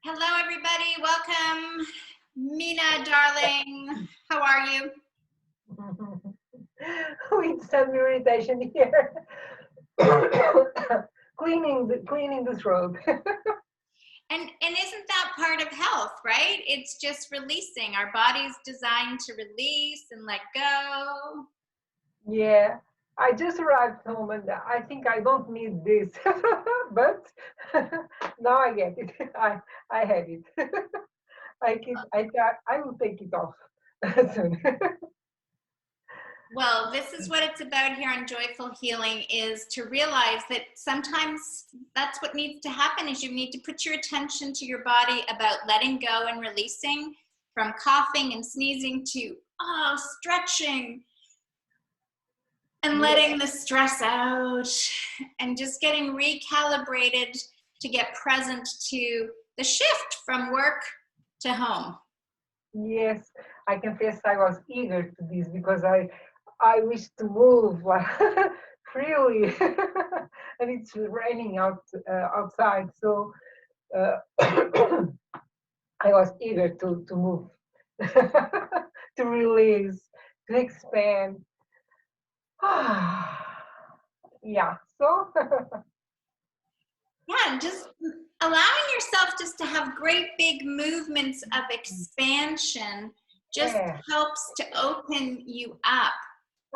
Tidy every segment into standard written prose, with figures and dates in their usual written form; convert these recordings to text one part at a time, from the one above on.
Hello, everybody. Welcome. Mena, darling. How are you? With some irritation here. cleaning the throat. And isn't that part of health, right? It's just releasing. Our body's designed to release and let go. Yeah, I just arrived home and I think I don't need this, but now I get it. I have it. I will take it off soon. Well, this is what it's about here on Joyful Healing, is to realize that sometimes that's what needs to happen, is you need to put your attention to your body about letting go and releasing, from coughing and sneezing to stretching and letting the stress out and just getting recalibrated to get present to the shift from work to home. Yes, I confess I was eager to this because I wish to move like freely, and it's raining outside, so uh, I was eager to move, to release, to expand. Yeah, so Yeah, just allowing yourself just to have great big movements of expansion just yeah. helps to open you up,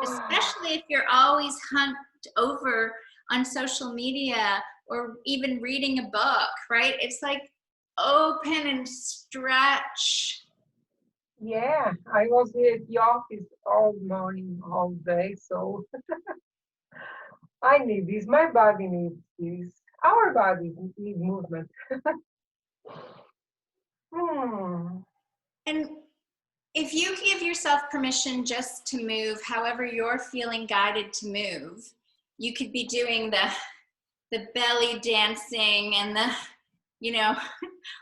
especially if you're always hunched over on social media or even reading a book, right? It's like open and stretch. Yeah, I was at the office all morning, all day, so I need this. My body needs this. Our bodies need movement. Hmm. And if you give yourself permission just to move, however you're feeling guided to move, you could be doing the belly dancing and the, you know,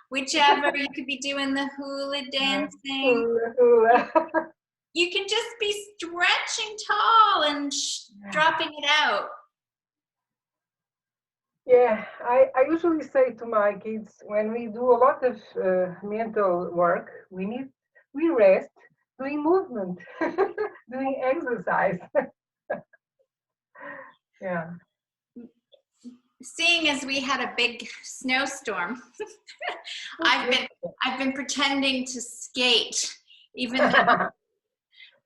whichever. You could be doing the hula Yeah. dancing. Hula, hula. You can just be stretching tall and dropping it out. Yeah, I usually say to my kids when we do a lot of mental work, we rest doing movement, doing exercise. Yeah. Seeing as we had a big snowstorm, I've been pretending to skate, even though,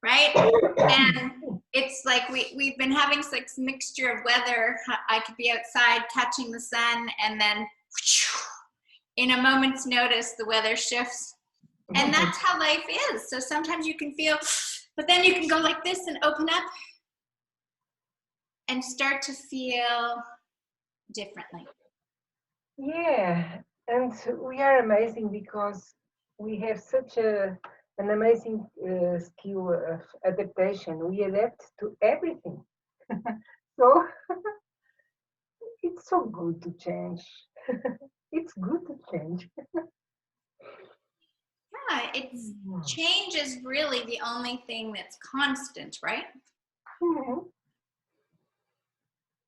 right? And it's like we've been having this mixture of weather. I could be outside catching the sun, and then in a moment's notice, the weather shifts. And that's how life is. So sometimes you can feel, but then you can go like this and open up and start to feel differently. Yeah, and we are amazing because we have such an amazing skill of adaptation. We adapt to everything. So it's so good to change. It's good to change. Yeah, it's change is really the only thing that's constant, right? Mhm.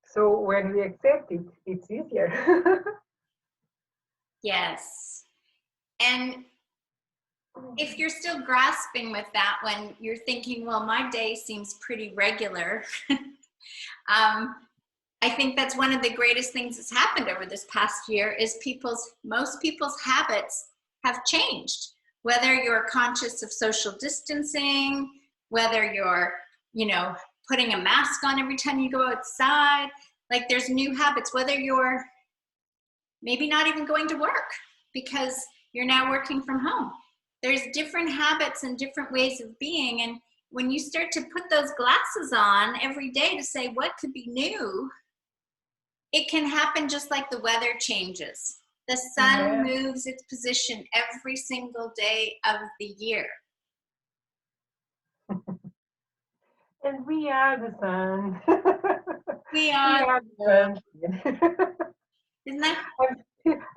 So when we accept it, it's easier. Yes. And if you're still grasping with that, when you're thinking, well, my day seems pretty regular, I think that's one of the greatest things that's happened over this past year is most people's habits have changed. Whether you're conscious of social distancing, whether you're, putting a mask on every time you go outside, like there's new habits, whether you're maybe not even going to work because you're now working from home. There's different habits and different ways of being. And when you start to put those glasses on every day to say what could be new, it can happen just like the weather changes. The sun Yeah. moves its position every single day of the year. And we are the sun. We We are are the, the sun. isn't that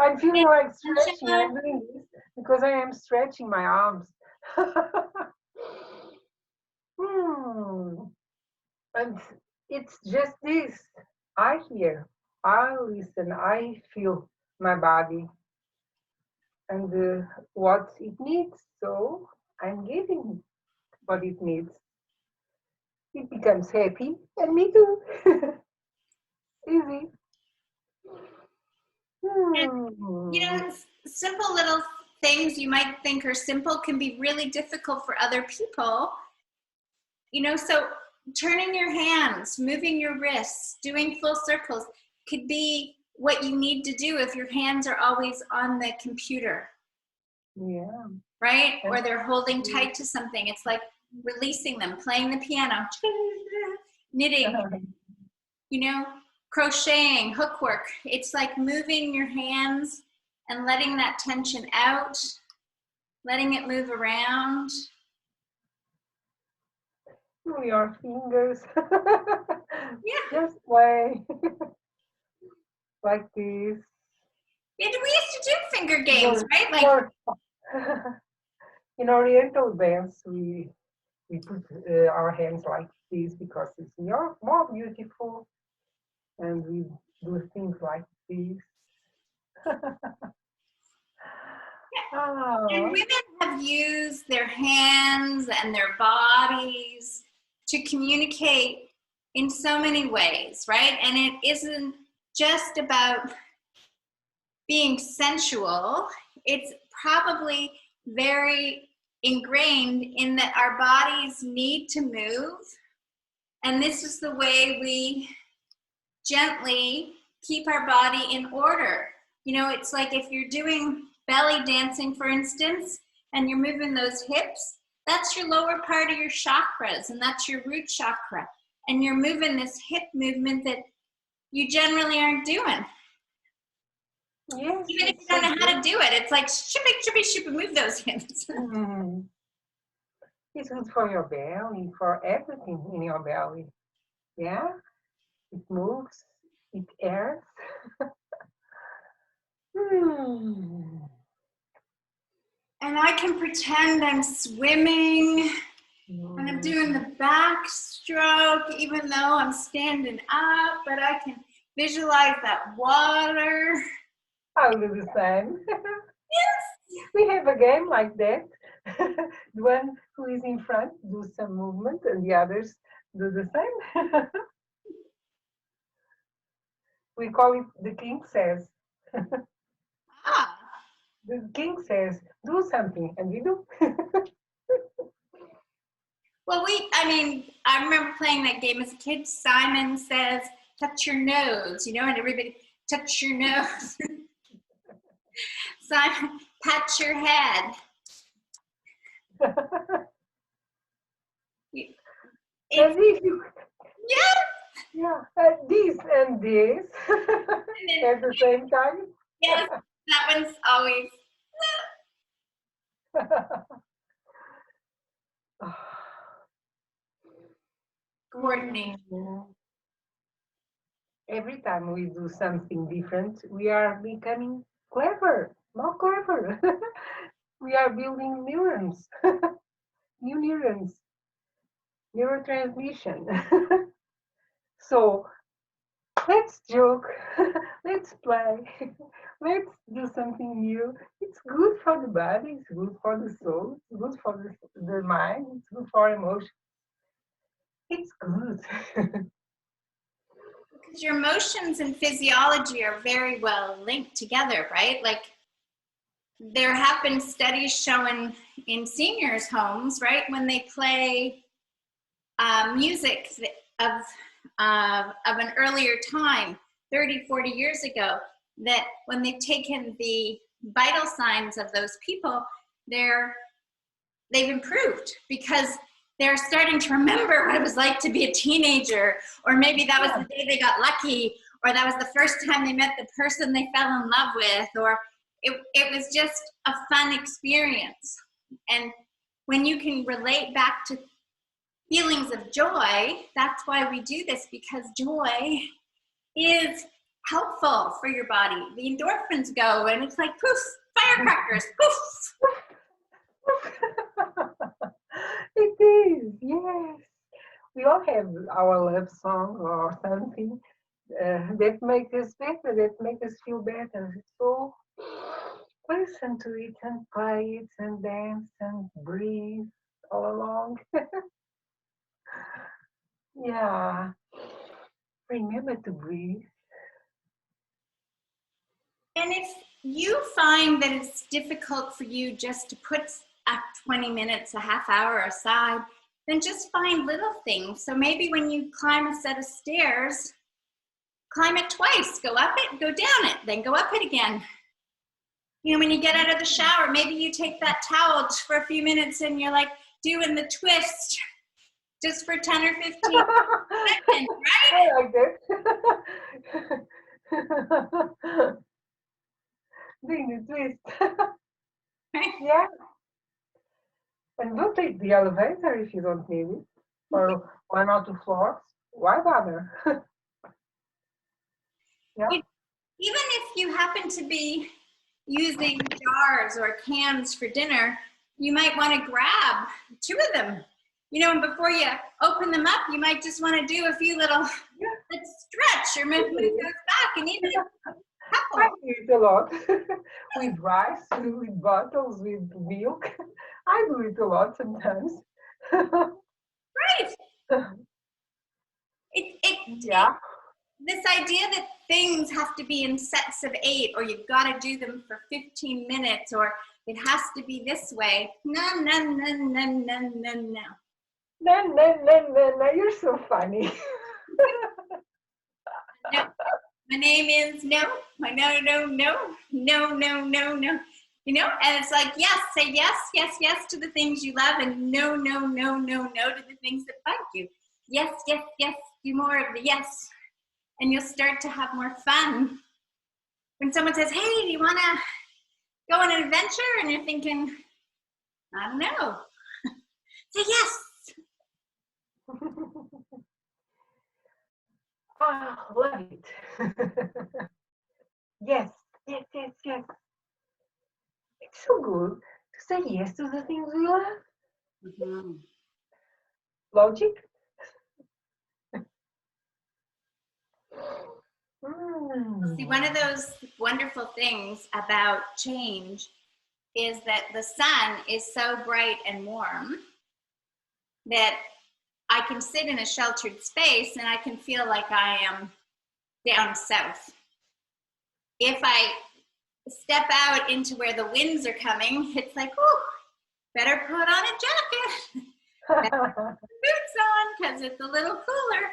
I'm feeling like stretching. sunshine? I'm doing this because I am stretching my arms. Hmm. And it's just this. I hear, I listen, I feel my body. and what it needs. So I'm giving what it needs. It becomes happy, and me too. Easy. And, Hmm. simple little things you might think are simple can be really difficult for other people. So turning your hands, moving your wrists, doing full circles could be what you need to do if your hands are always on the computer, Yeah. right? And, Or they're holding tight to something. It's like releasing them, playing the piano, knitting, you know, crocheting, hook work. It's like moving your hands and letting that tension out, letting it move around. your fingers. Yeah. Just play like this. We used to do finger games, Your, right? Like, your, in Oriental dance, we put our hands like this because it's more beautiful, and we do things like this. and Oh, women have used their hands and their bodies to communicate in so many ways, right? And it isn't just about being sensual, it's probably very ingrained in that our bodies need to move. And this is the way we gently keep our body in order. It's like if you're doing belly dancing, for instance, and you're moving those hips, that's your lower part of your chakras, and that's your root chakra. And you're moving this hip movement that you generally aren't doing. yes, Even if you it's don't so know how good. to do it, it's like shippy, shippy, shippy, move those hips. Mm. It's good for your belly, for everything in your belly. Yeah, it moves, it airs. Hmm. And I can pretend I'm swimming and I'm doing the backstroke, even though I'm standing up, but I can visualize that water. I'll do the same. Yes. We have a game like that. The one who is in front do some movement and the others do the same. We call it the king says. Ah. The king says, do something, and we do. Well, I remember playing that game as a kid. Simon says, touch your nose, and everybody, touch your nose. Simon, pat your head. And It's, if you, yes. yeah, this and this And then, at the same time. yes, that one's always coordinated. Mm. Every time we do something different, we are becoming clever, more clever. We are building neurons, new neurons, neurotransmission. So let's joke, let's play, let's do something new. It's good for the body, it's good for the soul, it's good for the mind, it's good for emotion. It's good. Because your emotions and physiology are very well linked together, right? Like there have been studies showing in seniors' homes, right, when they play music of an earlier time, 30, 40 years ago, that when they've taken the vital signs of those people, they've improved because they're starting to remember what it was like to be a teenager, or maybe that was Yeah. the day they got lucky, or that was the first time they met the person they fell in love with, or it was just a fun experience. And when you can relate back to feelings of joy, that's why we do this, because joy is helpful for your body. The endorphins go and it's like poof, firecrackers, poof. It is, yes. We all have our love song or something that make us better, that make us feel better. So listen to it and play it and dance and breathe all along. Yeah, remember to breathe. And if you find that it's difficult for you just to put up 20 minutes, a half hour aside, then just find little things. So maybe when you climb a set of stairs, climb it twice, go up it, go down it, then go up it again. You know, when you get out of the shower, maybe you take that towel for a few minutes and you're like doing the twist just for 10 or 15 seconds, right? I like that. Doing the twist. Yeah. And don't take the elevator if you don't need it. Or 1 or 2 floors. Why bother? Yeah. Even if you happen to be using jars or cans for dinner, you might want to grab 2 of them. You know, and before you open them up, you might just want to do a few little stretch or move those back, and even I do it a lot with rice, with bottles, with milk. I do it a lot sometimes. right. Yeah. This idea that things have to be in sets of 8, or you've got to do them for 15 minutes, or it has to be this way. No, no, no, no, no, no, no. No, you're so funny. No. My name is no. My no, no, no, no, no, no, no. You know, and it's like, yes, say yes, yes, yes to the things you love, and no, no, no, no, no to the things that bug you. Yes, yes, yes, do more of the yes. And you'll start to have more fun. When someone says, hey, do you want to go on an adventure? And you're thinking, I don't know. Say yes. Ah, love it. Yes, yes, yes, yes. It's so good to say yes to the things we love. Mm-hmm. Logic? See, one of those wonderful things about change is that the sun is so bright and warm that I can sit in a sheltered space and I can feel like I am down south. If I step out into where the winds are coming, it's like, oh, better put on a jacket, better put boots on because it's a little cooler.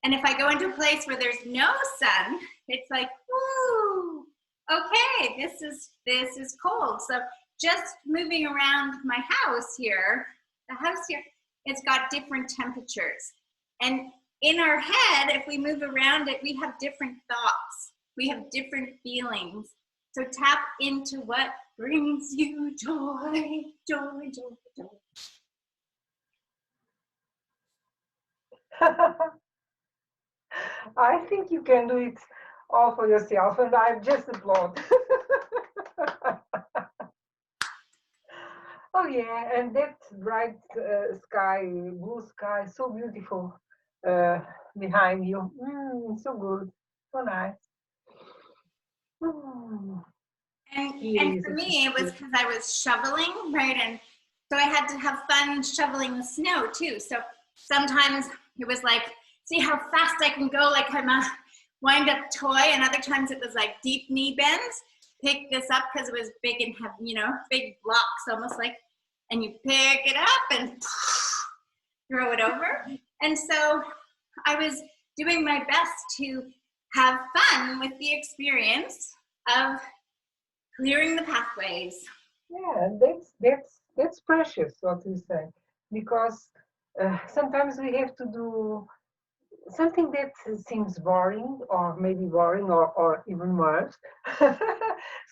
And if I go into a place where there's no sun, it's like, ooh, okay, this is cold. So just moving around my house here, the house here, it's got different temperatures. And in our head, if we move around it, we have different thoughts. We have different feelings. So tap into what brings you joy, joy, joy, joy. I think you can do it all for yourself, and I just applaud. Oh yeah, and that bright sky, blue sky, so beautiful behind you. So good, so nice. Mm. And for me, it was because I was shoveling, right? And so I had to have fun shoveling the snow too. So sometimes it was like, see how fast I can go, like I'm a wind-up toy. And other times it was like deep knee bends. Pick this up because it was big and have, you know, big blocks, almost like, and you pick it up and throw it over. And so I was doing my best to have fun with the experience of clearing the pathways. Yeah, that's precious what you say, because sometimes we have to do something that seems boring, or maybe boring, or even worse.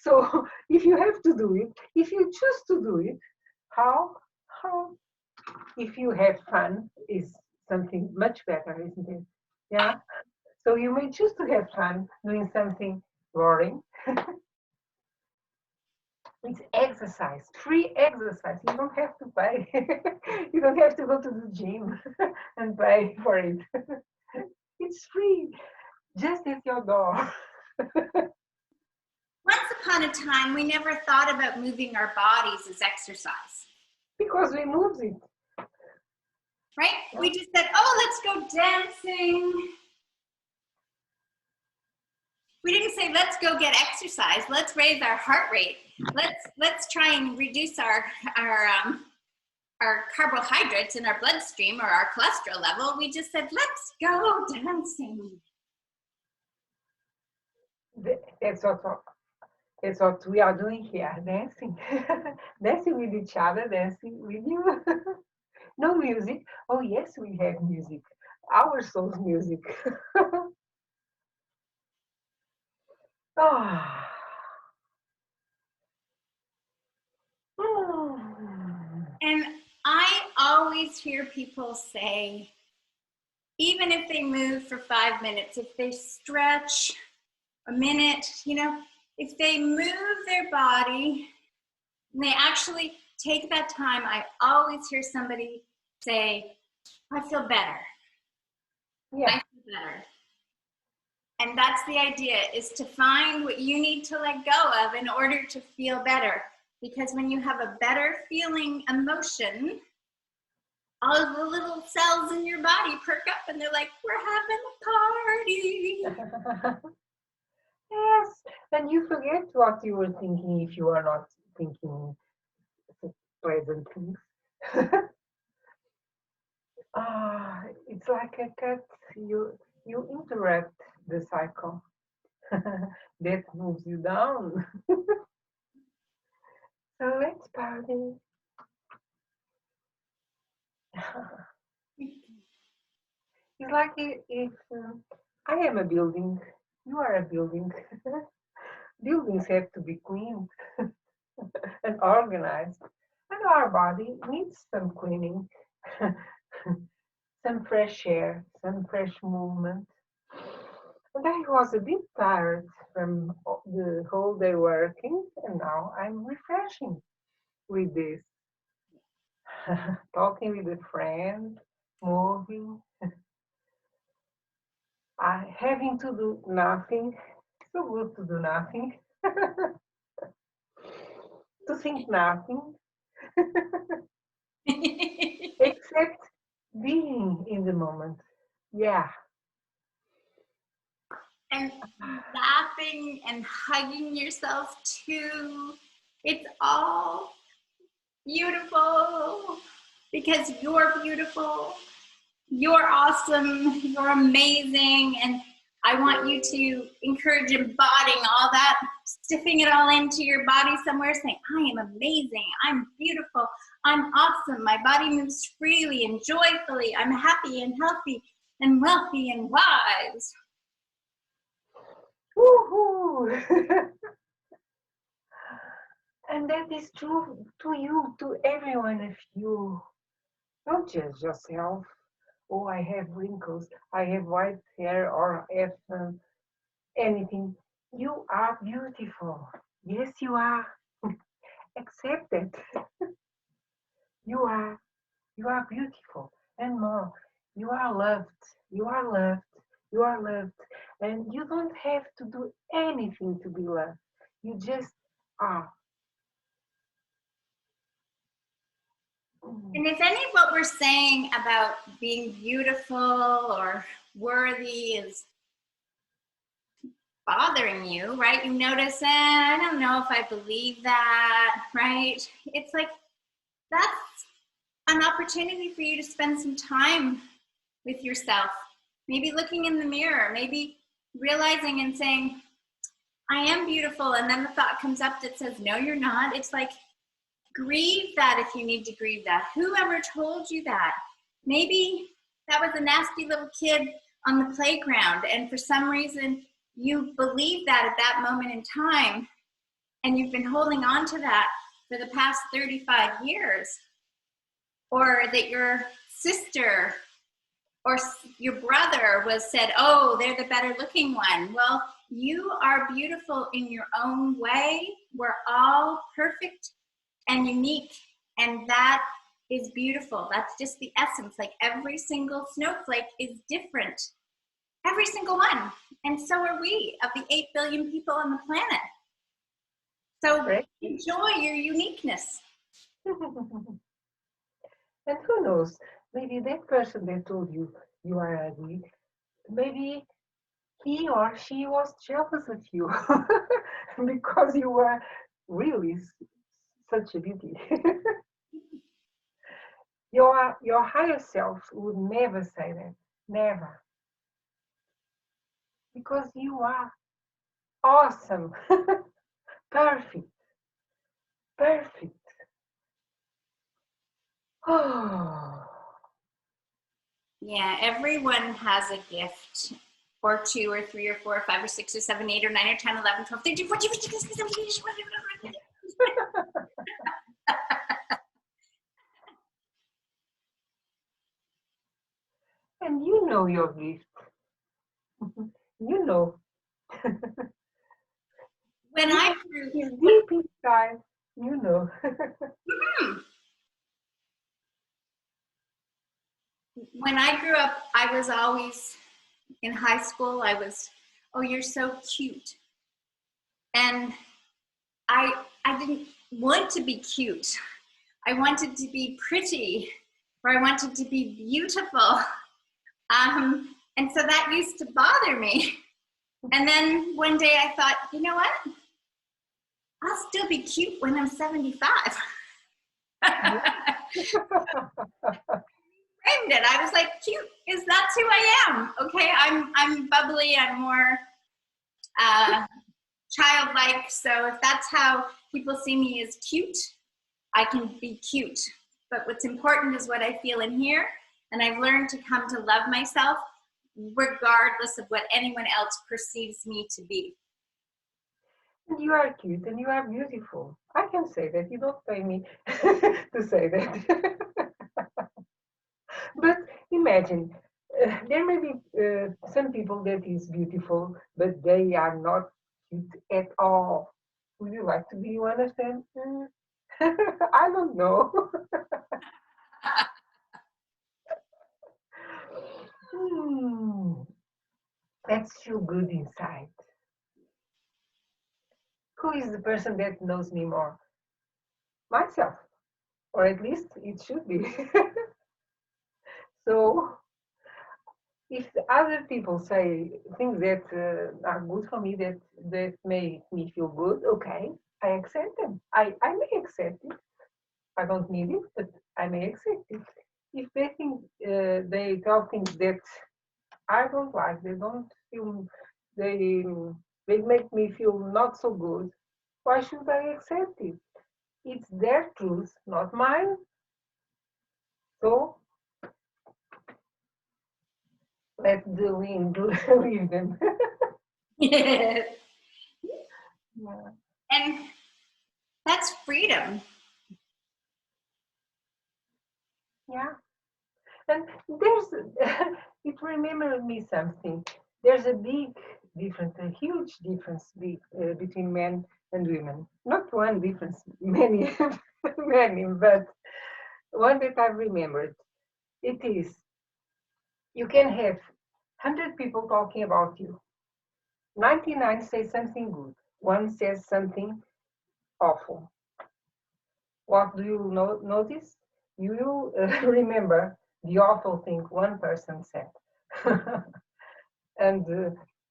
So if you have to do it, if you choose to do it, how if you have fun is something much better, isn't it? Yeah. So you may choose to have fun doing something boring. It's exercise, free exercise. You don't have to pay. You don't have to go to the gym and pay for it. It's free, just at your door. Once upon a time, we never thought about moving our bodies as exercise. Because we moved it. Right? Yeah. We just said, oh, let's go dancing. We didn't say, let's go get exercise. Let's raise our heart rate. Let's try and reduce our carbohydrates in our bloodstream or our cholesterol level. We just said, let's go dancing. That's what we are doing here, dancing. Dancing with each other, dancing with you. No music. Oh, yes, we have music. Our soul's music. Oh. And I always hear people say, even if they move for 5 minutes, if they stretch a minute, you know, if they move their body and they actually take that time, I always hear somebody say, I feel better. Yeah. I feel better. And that's the idea, is to find what you need to let go of in order to feel better. Because when you have a better feeling emotion, all of the little cells in your body perk up and they're like, we're having a party. Yes, and you forget what you were thinking if you are not thinking pleasant things. It's like a cat, you interrupt the cycle. That moves you down. So let's party. It's like if I am a building, you are a building. Buildings have to be cleaned and organized, and our body needs some cleaning, some fresh air, some fresh movement. And I was a bit tired from the whole day working, and now I'm refreshing with this. Talking with a friend, moving, having to do nothing. So good to do nothing. To think nothing. Except being in the moment. Yeah. And laughing and hugging yourself too. It's all beautiful because you're beautiful. You're awesome. You're amazing. And I want you to encourage embodying all that, stiffing it all into your body somewhere, saying, I am amazing. I'm beautiful. I'm awesome. My body moves freely and joyfully. I'm happy and healthy and wealthy and wise. Woohoo! And that is true to you, to every one of you. Not just yourself. Oh, I have wrinkles, I have white hair, or I have anything. You are beautiful. Yes, you are. Accept it. You are beautiful, and more. You are loved. You are loved. You are loved. And you don't have to do anything to be loved. You just are. And if any of what we're saying about being beautiful or worthy is bothering you, right? You notice, I don't know if I believe that, right? It's like, that's an opportunity for you to spend some time with yourself. Maybe looking in the mirror, maybe realizing and saying, I am beautiful. And then the thought comes up that says, no, you're not. It's like, grieve that if you need to grieve that. Whoever told you that? Maybe that was a nasty little kid on the playground, and for some reason you believe that at that moment in time, and you've been holding on to that for the past 35 years. Or that your sister or your brother was said, oh, they're the better looking one. Well, you are beautiful in your own way. We're all perfect and unique, and that is beautiful. That's just the essence. Like, every single snowflake is different, every single one, and so are we, of the 8 billion people on the planet. So Right? enjoy your uniqueness. And who knows, maybe that person that told you you are ugly, maybe he or she was jealous of you because you were really such a beauty. Your higher self would never say that, never, because you are awesome, perfect, perfect. Oh, Yeah, everyone has a gift, or two, or three, or four, or five, or six, or seven, 8, or 9, or 10, 11, 12, 13, 14, 15, 16, 17, 18, 19, 20. and you know your gift. You know. When I grew, It's deep inside. You know. when I grew up, I was always in high school. I was, oh, you're so cute, and I didn't want to be cute. I wanted to be pretty, or I wanted to be beautiful. And so that used to bother me. And then one day I thought, you know what? I'll still be cute when I'm 75. Framed it. I was like, cute is that's who I am. Okay, I'm bubbly. I'm more childlike. So if that's how people see me as cute, I can be cute. But what's important is what I feel in here. And I've learned to come to love myself regardless of what anyone else perceives me to be. You are cute and you are beautiful. I can say that. You don't pay me to say that. But imagine, there may be some people that is beautiful, but they are not cute at all. Would you like to be one of them? I don't know. Hmm, that's feel good inside. Who is the person that knows me more? Myself, or at least it should be. So if other people say things that are good for me, that make me feel good, okay, I accept them. I may accept it. I don't need it, but I may accept it. If they think they tell things that I don't like, they don't feel they they make me feel not so good, why should I accept it? It's their truth, not mine. So let the wind leave them. Yeah. Yeah. And that's freedom. Yeah. And there's, it remembered me something. There's a big difference, a huge difference between men and women. Not one difference, many, many, but one that I remembered. It is, you can have 100 people talking about you. 99 say something good. One says something awful. What do you notice? You will remember the awful thing one person said. And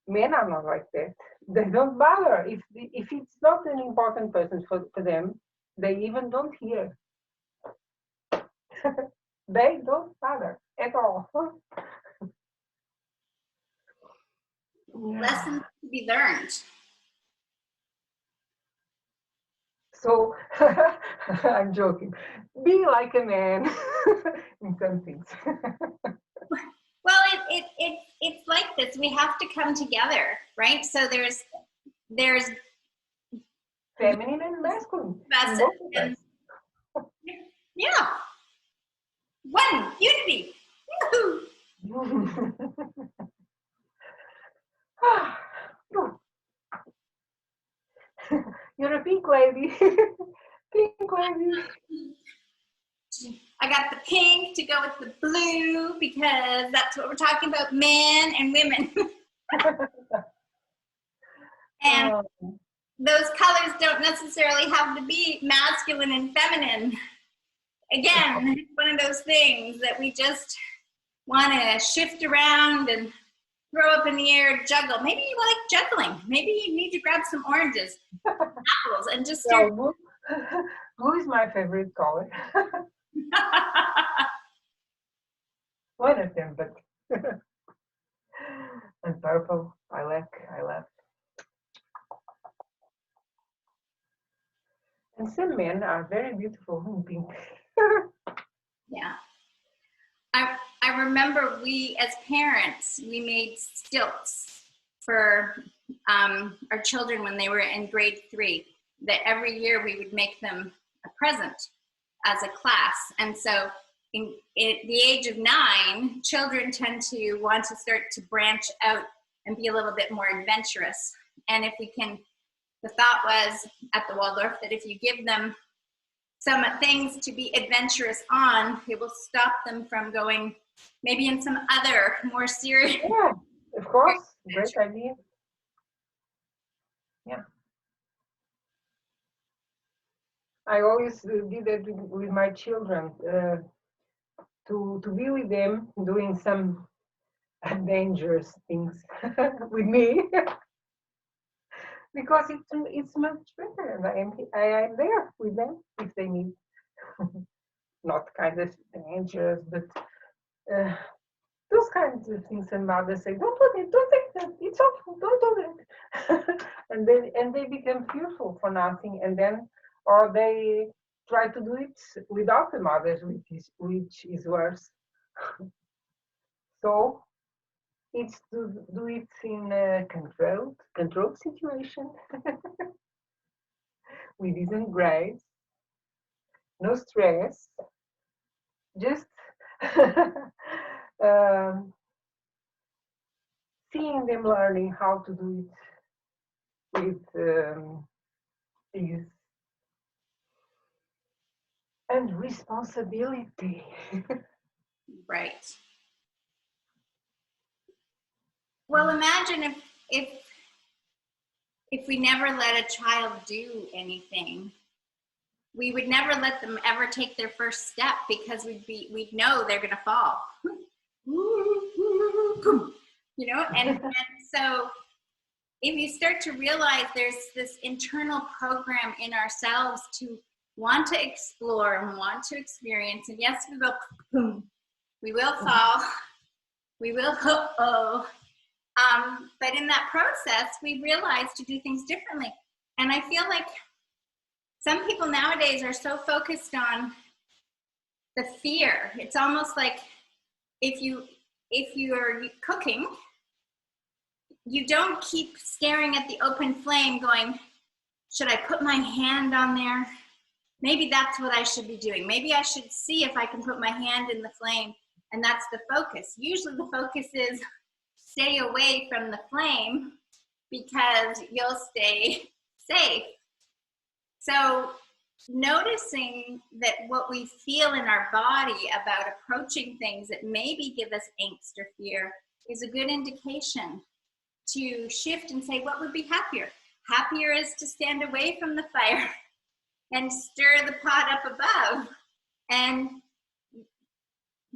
men are not like that. They don't bother. If it's not an important person for them, they even don't hear. They don't bother at all. Yeah. Lessons to be learned. So I'm joking. Be like a man in some things. Well, it's like this. We have to come together, right? So there's Feminine and masculine. us Both of and us. yeah, one unity. Woohoo! You're a pink lady. Pink lady. I got the pink to go with the blue because that's what we're talking about, men and women. And Oh. those colors don't necessarily have to be masculine and feminine. Again, it's one of those things that we just want to shift around and throw up in the air, juggle. Maybe you like juggling. Maybe you need to grab some oranges, apples, and just start. Well, blue is my favorite color. One of them, but and purple. I love. And some men are very beautiful in pink. Yeah. I remember we, as parents, we made stilts for our children when they were in grade 3, that every year we would make them a present as a class. And so at the age of 9, children tend to want to start to branch out and be a little bit more adventurous. And if we can, the thought was at the Waldorf that if you give them some things to be adventurous on, it will stop them from going maybe in some other more serious. Yeah, of course, great idea. Yeah. I always did that with my children, to be with them doing some dangerous things with me, because it's much better, and I am there with them if they need. Not kind of dangerous, but those kinds of things. And mothers say, "Don't do it, don't take that. It's awful. Don't do that." and they become fearful for nothing, and then or they try to do it without the mothers, which is worse. So it's to do it in a controlled situation with decent grades, no stress, just um, seeing them learning how to do it with ease and responsibility. Right. Well, imagine if we never let a child do anything, we would never let them ever take their first step, because we'd know they're going to fall. You know, and so if you start to realize there's this internal program in ourselves to want to explore and want to experience, and yes, we will fall, we will but in that process, we realize to do things differently. And I feel like some people nowadays are so focused on the fear. It's almost like if you're cooking, you don't keep staring at the open flame going, should I put my hand on there? Maybe that's what I should be doing. Maybe I should see if I can put my hand in the flame. And that's the focus. Usually the focus is stay away from the flame because you'll stay safe. So noticing that what we feel in our body about approaching things that maybe give us angst or fear is a good indication to shift and say, what would be happier? Happier is to stand away from the fire and stir the pot up above. And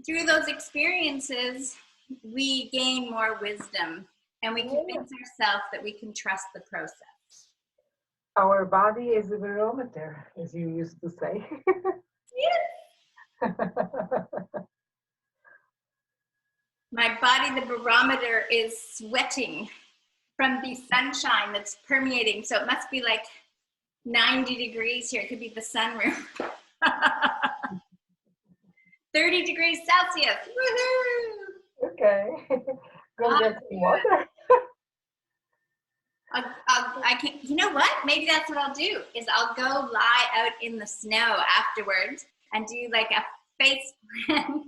through those experiences, we gain more wisdom, and we convince ourselves that we can trust the process. Our body is a barometer, as you used to say. Yes. My body, the barometer, is sweating from the sunshine that's permeating. So it must be like 90 degrees here. It could be the sunroom. 30 degrees Celsius. Woohoo! Okay. Go get some water. I can, you know what? Maybe that's what I'll do, is I'll go lie out in the snow afterwards and do like a face plant.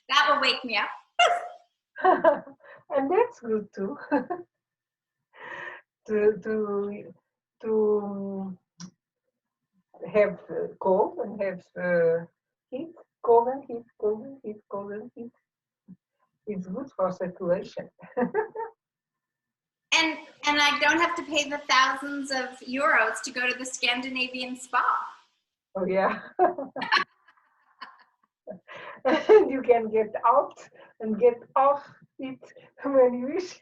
That will wake me up. And that's good too. to have cold and have heat, cold and heat, cold and heat, cold and heat. It's good for circulation. And I don't have to pay the thousands of euros to go to the Scandinavian spa. Oh yeah. And you can get out and get off it when you wish.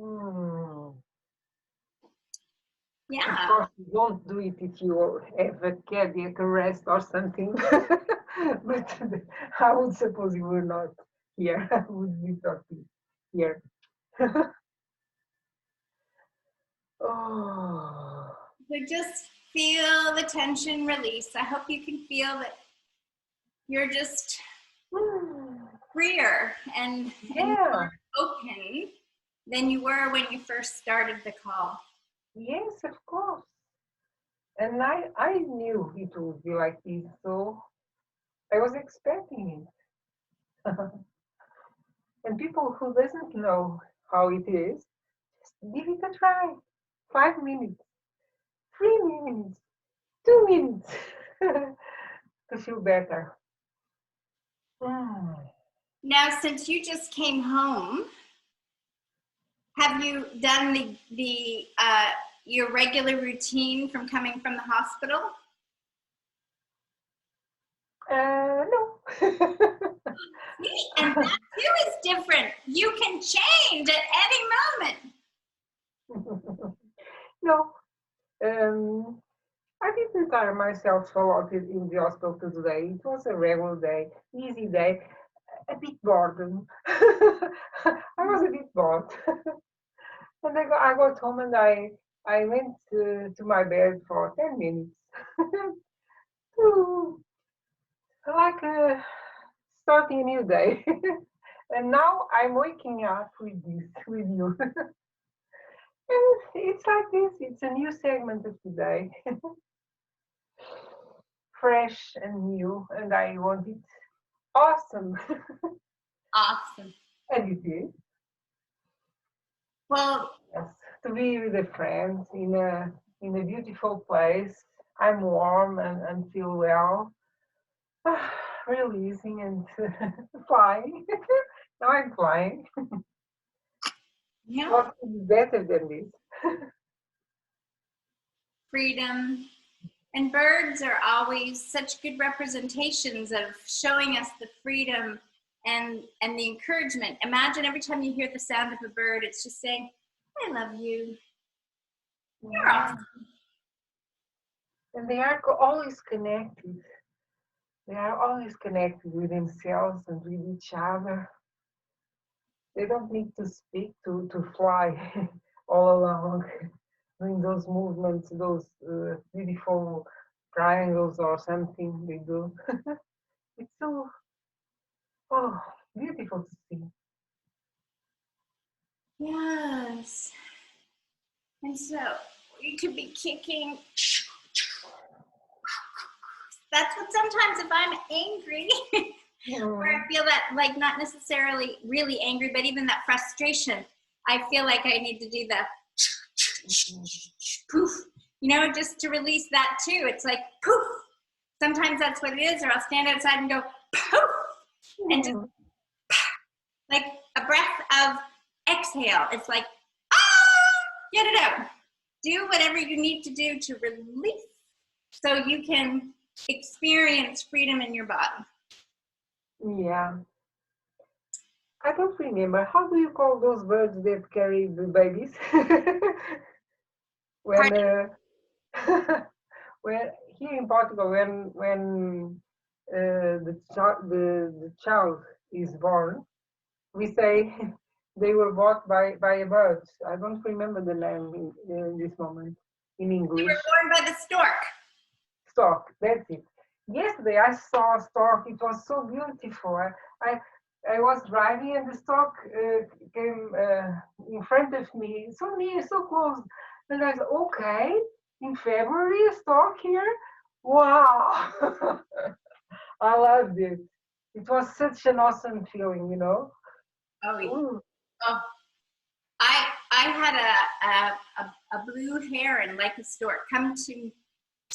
Mm. Of Yeah. course, you don't do it if you have a cardiac arrest or something. But I would suppose you were not here. I would be talking here. Oh. So just feel the tension release. I hope you can feel that you're just freer and Yeah. more open than you were when you first started the call. Yes, of course. And I knew it would be like this, so I was expecting it. And people who doesn't know how it is, just give it a try. 5 minutes, 3 minutes, 2 minutes to feel better. Mm. Now, since you just came home, have you done the your regular routine from coming from the hospital? No. See, and that too is different. You can change at any moment. No. I didn't tire myself a lot in the hospital today. It was a regular day, easy day, a bit bored. I was a bit bored. And I got home and I went to my bed for 10 minutes. to, like starting a new day. And now I'm waking up with this, with you. And it's like this, it's a new segment of the day. Fresh and new, and I want it awesome. Awesome. And it is. Well, Yes, to be with a friend in a beautiful place. I'm warm and feel well. Releasing and flying. Now I'm flying. yeah, What could be better than this? freedom. And birds are always such good representations of showing us the freedom and the encouragement. Imagine every time you hear the sound of a bird, it's just saying, I love you. You're Yeah. awesome. And they are always connected. They are always connected with themselves and with each other. They don't need to speak to fly all along, doing those movements, those beautiful triangles or something they do. It's so beautiful to see. Yes. And so you could be kicking. That's what sometimes if I'm angry, where I feel that, like, not necessarily really angry, but even that frustration, I feel like I need to do the poof, just to release that too. It's like poof. Sometimes that's what it is, or I'll stand outside and go poof, and just like a breath of exhale. It's like, get it out. Do whatever you need to do to release so you can experience freedom in your body. Yeah. I don't remember. How do you call those birds that carry the babies? when when here in Portugal, when the child is born, we say they were bought by a bird. I don't remember the name in this moment in You English. were born by the stork. Stork, that's it. Yesterday I saw a stork. It was so beautiful. I was driving and the stork came in front of me, so near, so close. And I said, okay, in February, a stork here? Wow! I loved it. It was such an awesome feeling, you know? Oh, yeah. Ooh. Oh, I had a blue heron like a stork come to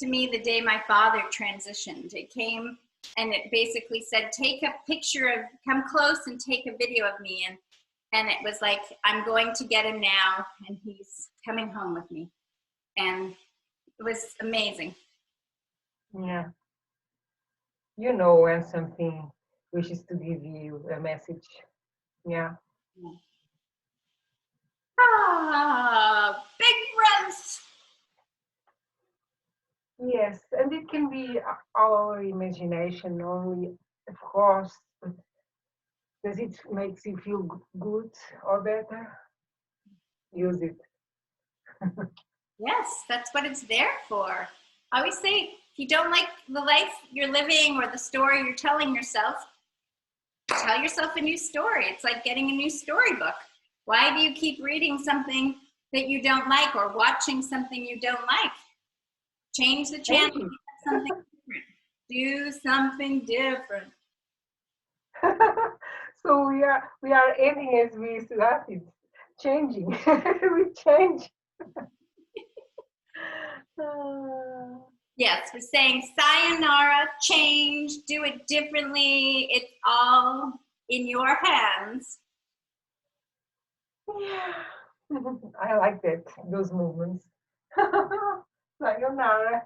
me the day my father transitioned. It came and it basically said, take a picture of, come close and take a video of me. And it was like, I'm going to get him now, and he's coming home with me. And it was amazing. Yeah. You know when something wishes to give you a message. Yeah. Ah, big breaths. Yes, and it can be our imagination only, of course. But does it makes you feel good or better? Use it. Yes, that's what it's there for. I always say, if you don't like the life you're living or the story you're telling yourself, tell yourself a new story. It's like getting a new storybook. Why do you keep reading something that you don't like or watching something you don't like? Change the channel, something different. Do something different. So we are ending as we started, changing. We change. Yes, we're saying sayonara, change, do it differently. It's all in your hands. Yeah, I like that, those movements. Sayonara.